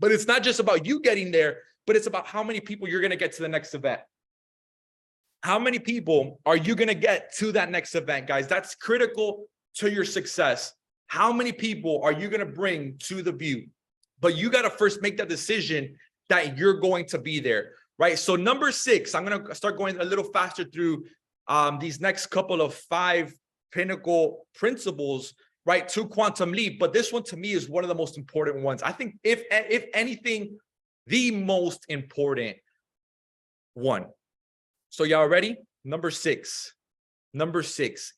but it's not just about you getting there, but it's about how many people you're going to get to the next event. How many people are you going to get to that next event, guys? That's critical to your success. How many people are you going to bring to the view? But you got to first make that decision that you're going to be there, right? So number 6, I'm going to start going a little faster through these next couple of 5 pinnacle principles, right, to Quantum Leap. But this one to me is one of the most important ones. I think if anything, the most important one. So y'all ready? Number 6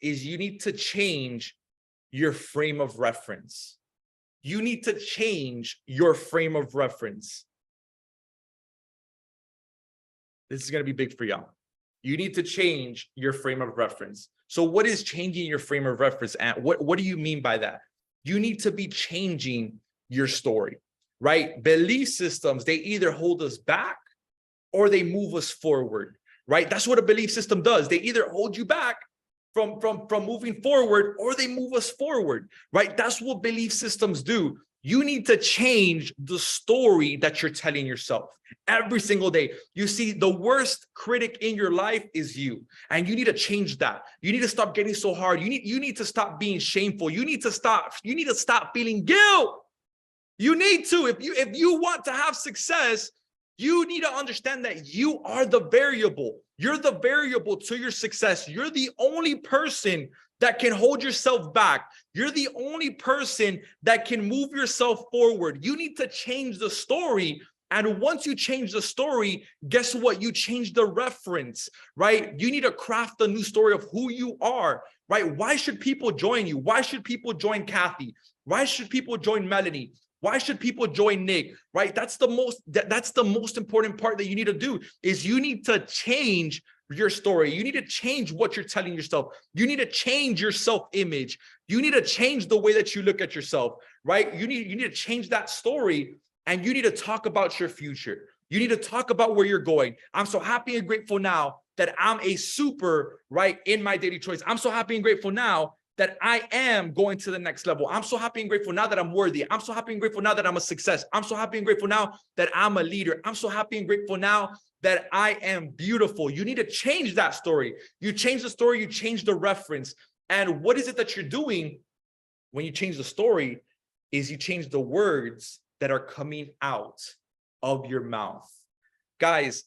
is you need to change your frame of reference. You need to change your frame of reference. This is going to be big for y'all. You need to change your frame of reference. So what is changing your frame of reference? And what do you mean by that? You need to be changing your story, right? Belief systems, they either hold us back or they move us forward, right? That's what a belief system does. They either hold you back from moving forward or they move us forward, right? That's what belief systems do. You need to change the story that you're telling yourself every single day. You see, the worst critic in your life is you, and you need to change that. You need to stop getting so hard. You need to stop being shameful. You need to stop feeling guilt. You need to, if you want to have success, you need to understand that you are the variable. You're the variable to your success. You're the only person that can hold yourself back. You're the only person that can move yourself forward. You need to change the story. And once you change the story, guess what? You change the reference, right? You need to craft a new story of who you are, right? Why should people join you? Why should people join Kathy? Why should people join Melanie? Why should people join Nick, right? That's the most important part that you need to do, is you need to change your story. You need to change what you're telling yourself. You need to change your self-image. You need to change the way that you look at yourself, right? You need to change that story, and you need to talk about your future. You need to talk about where you're going. I'm so happy and grateful now that I'm a super, right, in my daily choice. I'm so happy and grateful now that I am going to the next level. I'm so happy and grateful now that I'm worthy. I'm so happy and grateful now that I'm a success. I'm so happy and grateful now that I'm a leader. I'm so happy and grateful now that I am beautiful. You need to change that story. You change the story, you change the reference. And what is it that you're doing when you change the story is you change the words that are coming out of your mouth. Guys,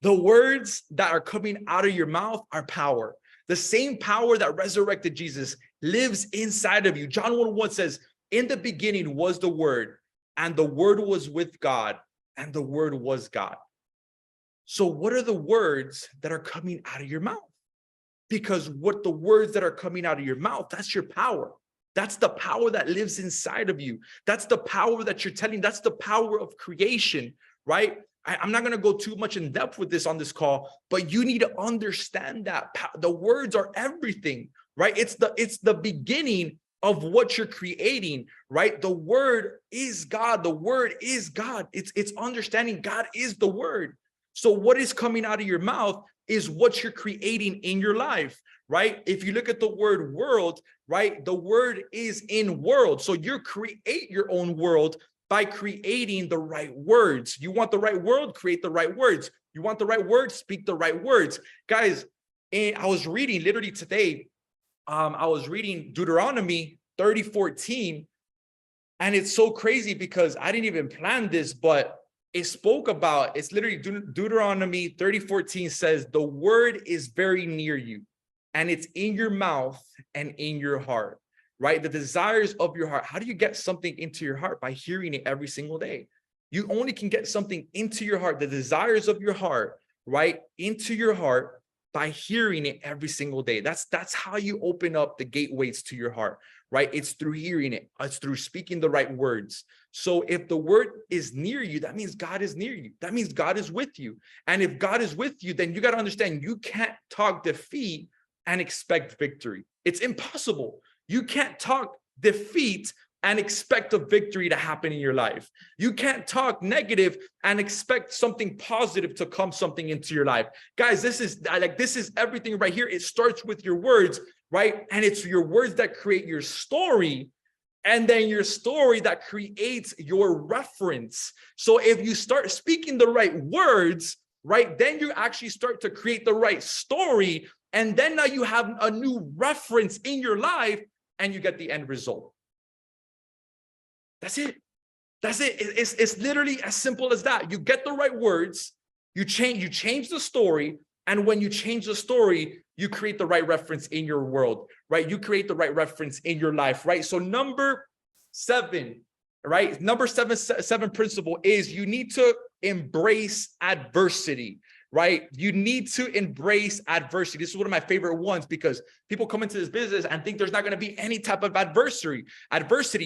the words that are coming out of your mouth are power. The same power that resurrected Jesus lives inside of you. John 1:1 says, in the beginning was the Word, and the Word was with God, and the Word was God. So what are the words that are coming out of your mouth? Because what the words that are coming out of your mouth, that's your power. That's the power that lives inside of you. That's the power that you're telling. That's the power of creation, right? I'm not going to go too much in depth with this on this call, but you need to understand that the words are everything, right? It's the beginning of what you're creating, right? The word is God. The word is God. It's understanding God is the word. So what is coming out of your mouth is what you're creating in your life, right? If you look at the word world, right? The word is in world. So you create your own world by creating the right words. You want the right world, create the right words. You want the right words, speak the right words. Guys, I was reading literally today, I was reading Deuteronomy 30:14, and it's so crazy because I didn't even plan this, but it spoke about, it's literally Deuteronomy 30:14 says, the word is very near you, and it's in your mouth and in your heart. Right? The desires of your heart. How do you get something into your heart? By hearing it every single day. You only can get something into your heart, the desires of your heart, right? Into your heart by hearing it every single day. That's how you open up the gateways to your heart, right? It's through hearing it. It's through speaking the right words. So if the word is near you, that means God is near you. That means God is with you. And if God is with you, then you got to understand you can't talk defeat and expect victory. It's impossible. You can't talk defeat and expect a victory to happen in your life. You can't talk negative and expect something positive to come something into your life. Guys, this is everything right here. It starts with your words, right? And it's your words that create your story, and then your story that creates your reference. So if you start speaking the right words, right, then you actually start to create the right story. And then now you have a new reference in your life, and you get the end result. That's it. That's it. It's literally as simple as that. You get the right words, you change the story, and when you change the story, you create the right reference in your world, right? You create the right reference in your life, right? So number 7, right? Number seven principle is you need to embrace adversity. Right? You need to embrace adversity. This is one of my favorite ones because people come into this business and think there's not going to be any type of adversity.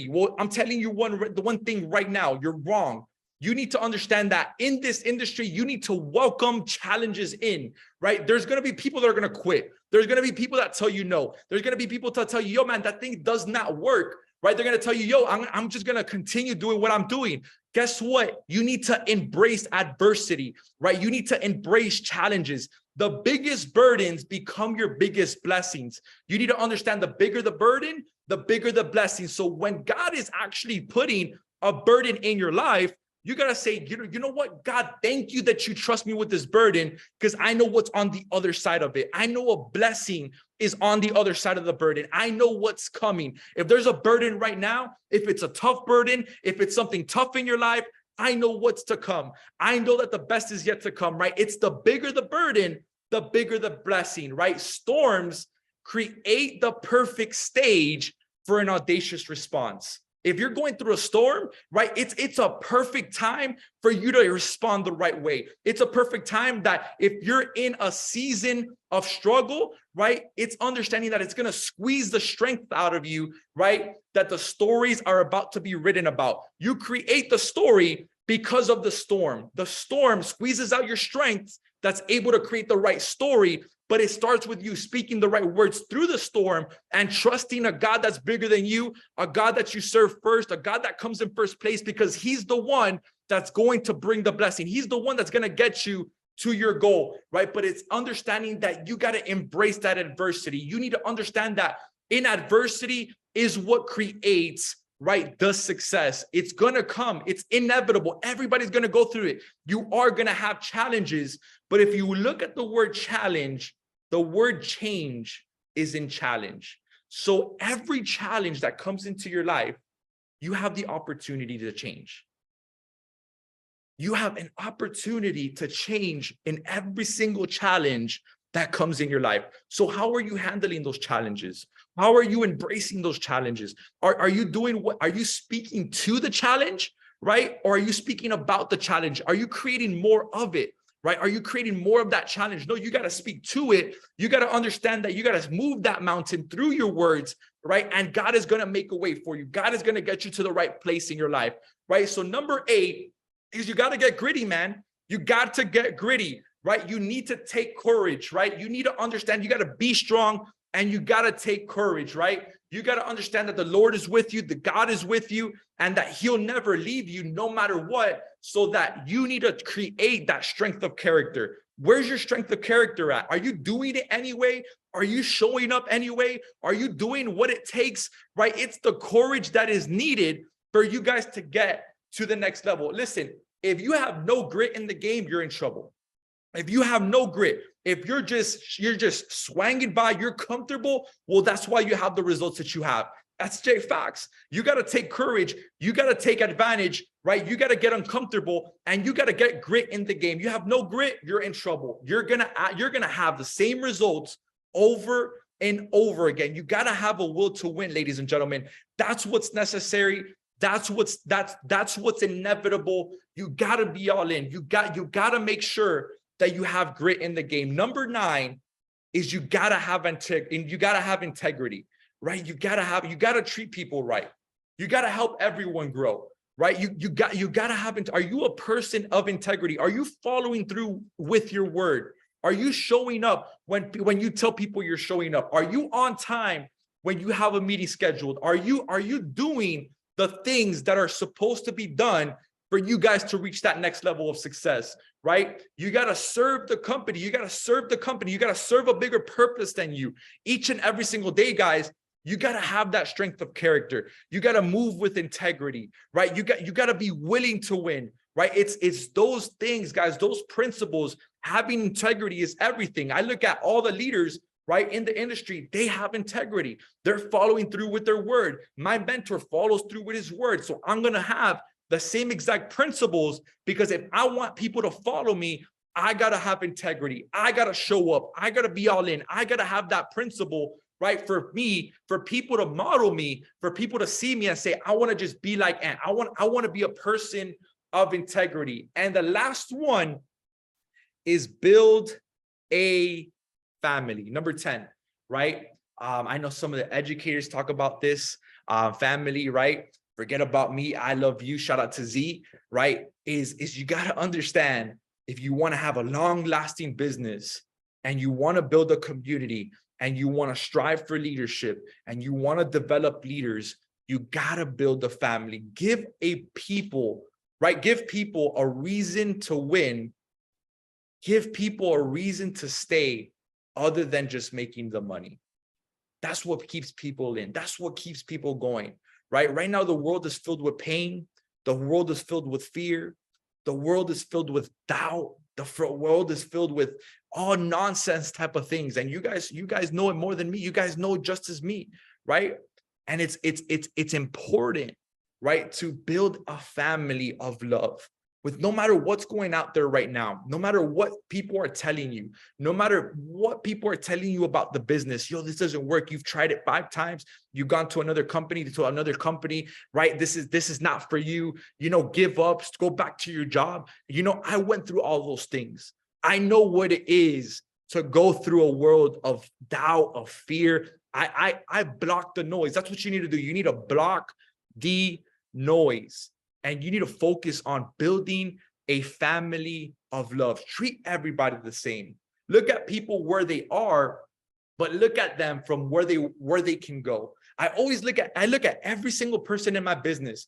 Well, I'm telling you the one thing right now, you're wrong. You need to understand that in this industry, you need to welcome challenges in, right? There's going to be people that are going to quit. There's going to be people that tell you no. There's going to be people that tell you, yo, man, that thing does not work, right? They're going to tell you, yo, I'm just going to continue doing what I'm doing. Guess what? You need to embrace adversity, right? You need to embrace challenges. The biggest burdens become your biggest blessings. You need to understand the bigger the burden, the bigger the blessing. So when God is actually putting a burden in your life, you got to say, you know what, God, thank you that you trust me with this burden because I know what's on the other side of it. I know a blessing is on the other side of the burden. I know what's coming. If there's a burden right now, if it's a tough burden, if it's something tough in your life, I know what's to come. I know that the best is yet to come, right? It's the bigger the burden, the bigger the blessing, right? Storms create the perfect stage for an audacious response. If you're going through a storm, right, it's a perfect time for you to respond the right way. It's a perfect time that if you're in a season of struggle, right, it's understanding that it's going to squeeze the strength out of you, right, that the stories are about to be written about. You create the story because of the storm. The storm squeezes out your strength that's able to create the right story. But it starts with you speaking the right words through the storm and trusting a God that's bigger than you, a God that you serve first, a God that comes in first place because he's the one that's going to bring the blessing. He's the one that's going to get you to your goal, right? But it's understanding that you got to embrace that adversity. You need to understand that In adversity is what creates, right, the success. It's going to come. It's inevitable. Everybody's going to go through it. You are going to have challenges. But if you look at the word challenge, the word change is in challenge. So every challenge that comes into your life, you have the opportunity to change. You have an opportunity to change in every single challenge that comes in your life. So how are you handling those challenges? How are you embracing those challenges? Are you doing what? Are you speaking to the challenge, right? Or are you speaking about the challenge? Are you creating more of it, right? Are you creating more of that challenge? No, you got to speak to it. You got to understand that you got to move that mountain through your words, right? And God is going to make a way for you. God is going to get you to the right place in your life, right? So number 8 is you got to get gritty, man. You got to get gritty, right? You need to take courage, right? You need to understand you got to be strong and you got to take courage, right? You got to understand that the Lord is with you, that God is with you, and that he'll never leave you no matter what, so that you need to create that strength of character. Where's your strength of character at? Are you doing it anyway? Are you showing up anyway? Are you doing what it takes, right? It's the courage that is needed for you guys to get to the next level. Listen, if you have no grit in the game, you're in trouble. If you have no grit, if you're just swanging by, you're comfortable, well, that's why you have the results that you have. That's J facts. You got to take courage. You got to take advantage, right? You got to get uncomfortable and you got to get grit in the game. You have no grit, you're in trouble. You're going to have the same results over and over again. You got to have a will to win, ladies and gentlemen. That's what's necessary. That's what's inevitable. You got to be all in. You got to make sure that you have grit in the game. Number 9 is you got to have integrity, right? You got to treat people right. You got to help everyone grow, right? You got to have, are you a person of integrity? Are you following through with your word? Are you showing up when you tell people you're showing up? Are you on time when you have a meeting scheduled? Are you doing the things that are supposed to be done for you guys to reach that next level of success, right? You got to serve the company. You got to serve the company. You got to serve a bigger purpose than you. Each and every single day, guys, you got to have that strength of character. You got to move with integrity, right? You got to be willing to win, right? It's those things, guys, those principles. Having integrity is everything. I look at all the leaders, right, in the industry, they have integrity. They're following through with their word. My mentor follows through with his word. So I'm going to have the same exact principles, because if I want people to follow me, I got to have integrity. I got to show up. I got to be all in. I got to have that principle, right? For me, for people to model me, for people to see me and say, I want to just be like Ant. I want to be a person of integrity. And the last one is build a family. Number 10, right? I know some of the educators talk about this, family, right? Forget about me, I love you. Shout out to Z, right? Is you got to understand, if you want to have a long-lasting business and you want to build a community and you want to strive for leadership and you want to develop leaders, you got to build a family. Give people a reason to win. Give people a reason to stay other than just making the money. That's what keeps people in. That's what keeps people going. Right now, the world is filled with pain. The world is filled with fear. The world is filled with doubt. The world is filled with all nonsense type of things. And you guys know it more than me. You guys know just as me, right? And it's important, right, to build a family of love. With no matter what's going out there right now, no matter what people are telling you, no matter what people are telling you about the business, yo, this doesn't work. You've tried it 5 times. You've gone to another company, right? This is not for you. Give up, go back to your job. I went through all those things. I know what it is to go through a world of doubt, of fear. I block the noise. That's what you need to do. You need to block the noise. And you need to focus on building a family of love. Treat everybody the same. Look at people where they are, but look at them from where they can go. I look at every single person in my business.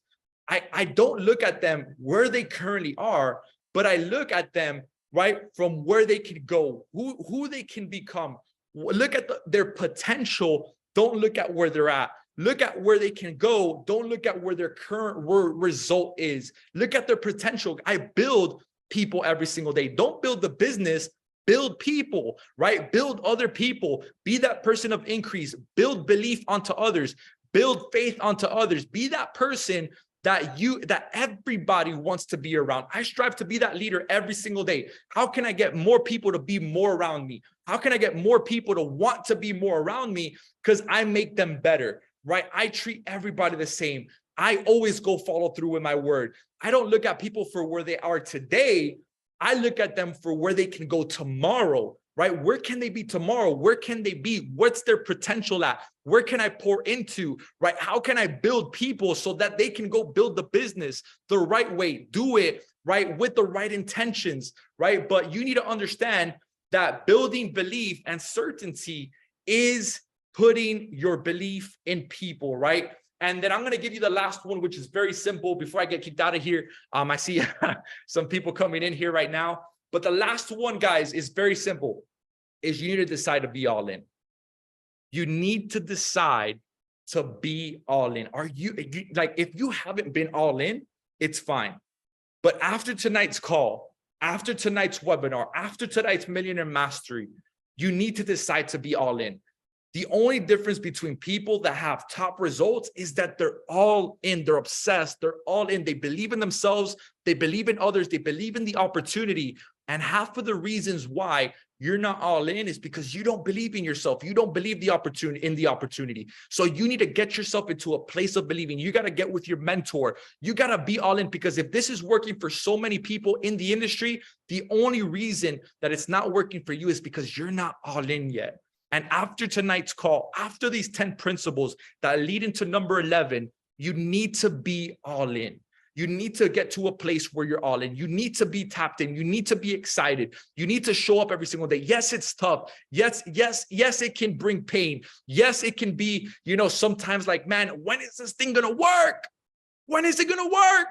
I don't look at them where they currently are, but I look at them, right, from where they can go, who they can become. Look at their potential Don't look at where they're at. Look at where they can go. Don't look at where their current result is. Look at their potential. I build people every single day. Don't build the business, build people, right? Build other people. Be that person of increase. Build belief onto others. Build faith onto others. Be that person that everybody wants to be around. I strive to be that leader every single day. How can I get more people to be more around me? How can I get more people to want to be more around me? Because I make them better, right? I treat everybody the same. I always go follow through with my word. I don't look at people for where they are today. I look at them for where they can go tomorrow, right? Where can they be tomorrow? Where can they be? What's their potential at? Where can I pour into, right? How can I build people so that they can go build the business the right way, do it, right? With the right intentions, right? But you need to understand that building belief and certainty is putting your belief in people, right? And then I'm going to give you the last one, which is very simple before I get kicked out of here. I see some people coming in here right now, but the last one, guys, is very simple, is you need to decide to be all in. You need to decide to be all in. Are you like, if you haven't been all in, it's fine. But after tonight's call, after tonight's webinar, after tonight's Millionaire Mastery, you need to decide to be all in. The only difference between people that have top results is that they're all in, they're obsessed, they're all in, they believe in themselves, they believe in others, they believe in the opportunity. And half of the reasons why you're not all in is because you don't believe in yourself. You don't believe the opportunity. So you need to get yourself into a place of believing. You got to get with your mentor. You got to be all in, because if this is working for so many people in the industry, the only reason that it's not working for you is because you're not all in yet. And after tonight's call, after these 10 principles that lead into number 11, you need to be all in. You need to get to a place where you're all in. You need to be tapped in. You need to be excited. You need to show up every single day. Yes, it's tough. Yes, it can bring pain. Yes, it can be, sometimes like, man, when is this thing going to work? When is it going to work?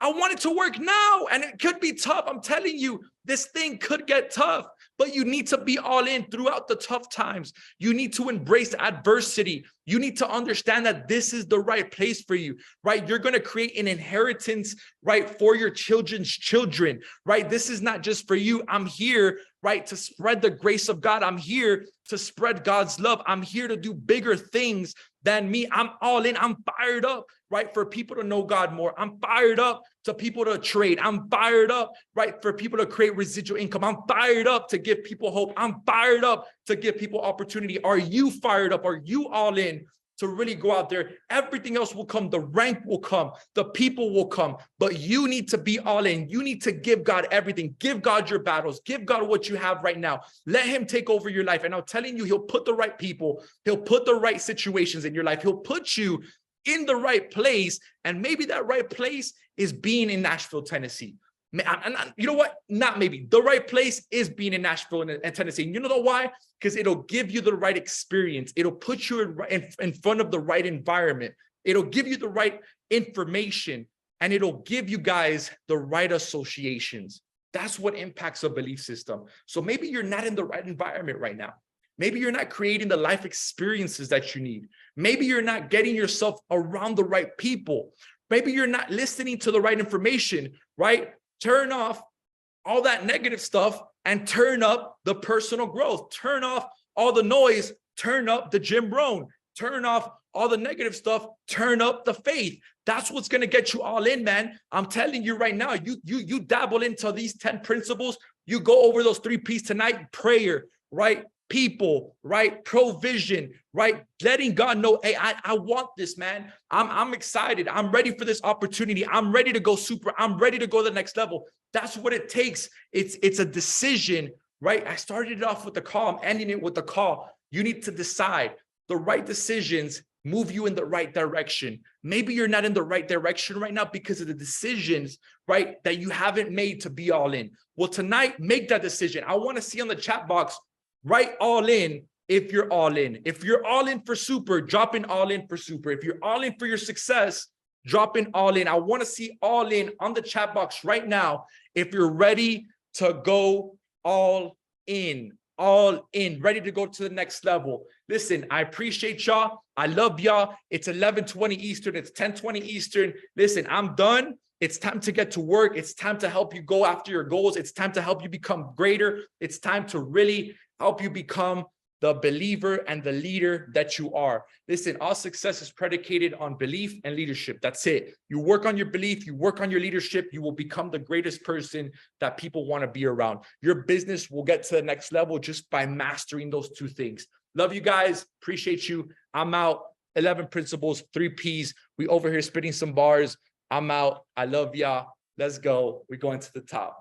I want it to work now. And it could be tough. I'm telling you, this thing could get tough, but you need to be all in throughout the tough times. You need to embrace adversity. You need to understand that this is the right place for you, right? You're going to create an inheritance, right, for your children's children, right? This is not just for you. I'm here, right, to spread the grace of God. I'm here to spread God's love. I'm here to do bigger things than me. I'm all in. I'm fired up, right, for people to know God more. I'm fired up to people to trade. I'm fired up, right, for people to create residual income. I'm fired up to give people hope. I'm fired up to give people opportunity. Are you fired up? Are you all in to really go out there? Everything else will come. The rank will come. The people will come. But you need to be all in. You need to give God everything. Give God your battles. Give God what you have right now. Let him take over your life. And I'm telling you, he'll put the right people. He'll put the right situations in your life. He'll put you in the right place. And maybe that right place is being in Nashville, Tennessee. And you know what? Not maybe. The right place is being in Nashville and Tennessee. And you know why? Because it'll give you the right experience. It'll put you in front of the right environment. It'll give you the right information. And it'll give you guys the right associations. That's what impacts a belief system. So maybe you're not in the right environment right now. Maybe you're not creating the life experiences that you need. Maybe you're not getting yourself around the right people. Maybe you're not listening to the right information, right? Turn off all that negative stuff and turn up the personal growth. Turn off all the noise. Turn up the Jim Rohn. Turn off all the negative stuff. Turn up the faith. That's what's going to get you all in, man. I'm telling you right now, you dabble into these 10 principles. You go over those 3 P's tonight: prayer, right? People, right? Provision, right? Letting God know, hey, I want this, man. I'm excited. I'm ready for this opportunity. I'm ready to go super. I'm ready to go to the next level. That's what it takes. It's a decision, right? I started it off with the call. I'm ending it with the call. You need to decide. The right decisions move you in the right direction. Maybe you're not in the right direction right now because of the decisions, right, that you haven't made to be all in. Well, tonight, make that decision. I want to see on the chat box, write all in if you're all in. If you're all in for super, drop in all in for super. If you're all in for your success, drop in all in. I want to see all in on the chat box right now if you're ready to go all in. all in, ready to go to the next level. Listen, I appreciate y'all. I love y'all. It's 11:20 Eastern. It's 10:20 Eastern. Listen, I'm done. It's time to get to work. It's time to help you go after your goals. It's time to help you become greater. It's time to really help you become the believer and the leader that you are. Listen, all success is predicated on belief and leadership. That's it. You work on your belief, you work on your leadership, you will become the greatest person that people want to be around. Your business will get to the next level just by mastering those two things. Love you guys. Appreciate you. I'm out. 11 principles, 3 Ps. We over here spitting some bars. I'm out. I love y'all. Let's go. We're going to the top.